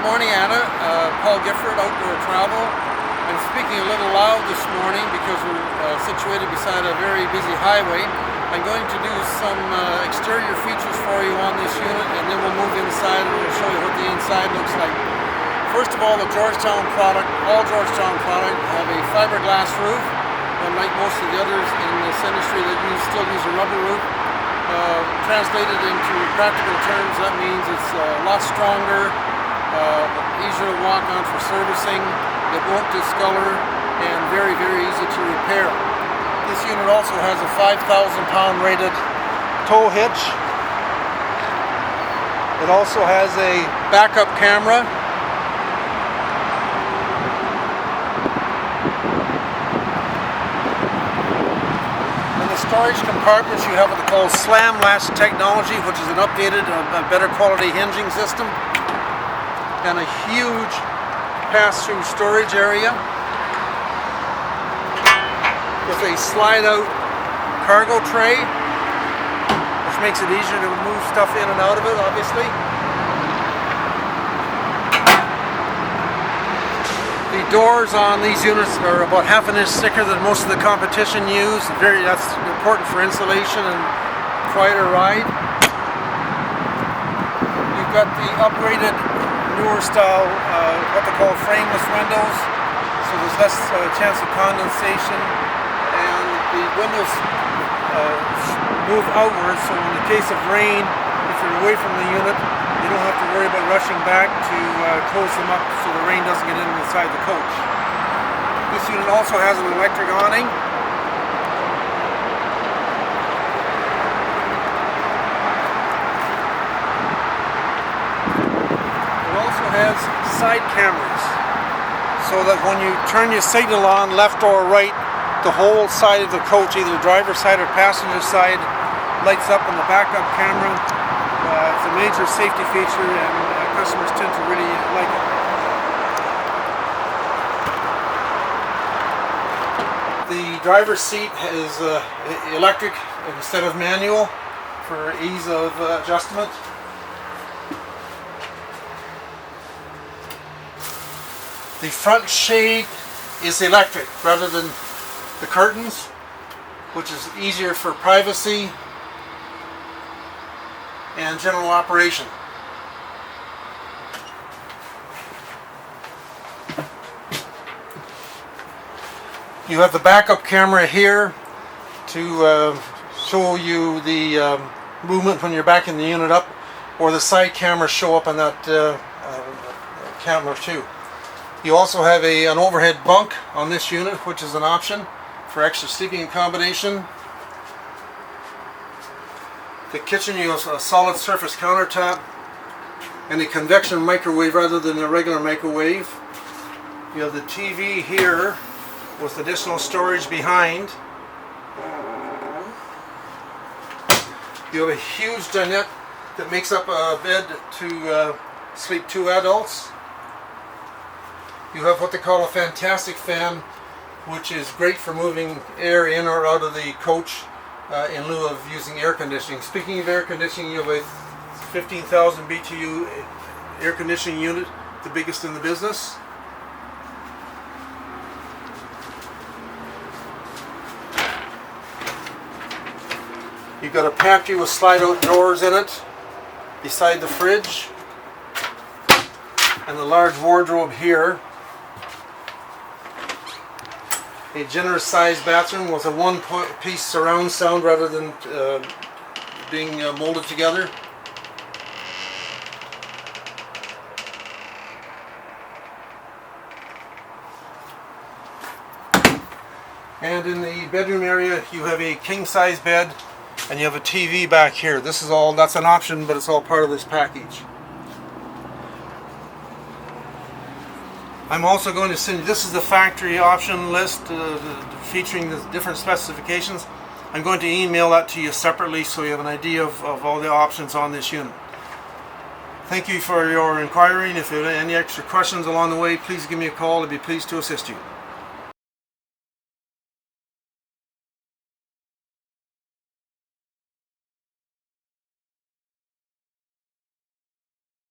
Good morning, Anna. Paul Gifford, Outdoor Travel. I'm speaking a little loud this morning because we're situated beside a very busy highway. I'm going to do some exterior features for you on this unit, and then we'll move inside and we'll show you what the inside looks like. First of all, the Georgetown product, all Georgetown product, have a fiberglass roof, unlike most of the others in this industry that still use a rubber roof. Translated into practical terms, that means it's a lot stronger, easier to walk on for servicing, it won't discolor, and very, very easy to repair. This unit also has a 5,000-pound rated tow hitch. It also has a backup camera. Storage compartments, you have what they call slam latch technology, which is an updated, a better quality hinging system, and a huge pass-through storage area with a slide-out cargo tray, which makes it easier to move stuff in and out of it, obviously. The doors on these units are about half an inch thicker than most of the competition use. That's important for insulation and quieter ride. You've got the upgraded, newer style, what they call frameless windows, so there's less chance of condensation, and the windows move outwards, so in the case of rain, if you're away from the unit, you don't have to worry about rushing back to close them up so the rain doesn't get inside the coach. This unit also has an electric awning. It also has side cameras, so that when you turn your signal on left or right, the whole side of the coach, either driver's side or passenger side, lights up on the backup camera. It's a major safety feature, and customers tend to really like it. The driver's seat is electric instead of manual for ease of adjustment. The front shade is electric rather than the curtains, which is easier for privacy and general operation. You have the backup camera here to show you the movement when you're backing the unit up, or the side cameras show up on that camera too. You also have an overhead bunk on this unit, which is an option for extra sleeping accommodation. The kitchen, you have a solid surface countertop and a convection microwave rather than a regular microwave. You have the TV here with additional storage behind. You have a huge dinette that makes up a bed to sleep two adults. You have what they call a fantastic fan, which is great for moving air in or out of the coach in lieu of using air conditioning. Speaking of air conditioning, you have a 15,000 BTU air conditioning unit, the biggest in the business. You've got a pantry with slide-out drawers in it beside the fridge, and a large wardrobe here. A generous sized bathroom with a one-piece surround sound rather than being molded together. And in the bedroom area, you have a king-size bed, and you have a TV back here. That's an option, but it's all part of this package. I'm also going to send you, this is the factory option list featuring the different specifications. I'm going to email that to you separately so you have an idea of all the options on this unit. Thank you for your inquiry, and if you have any extra questions along the way, please give me a call. I'd be pleased to assist you.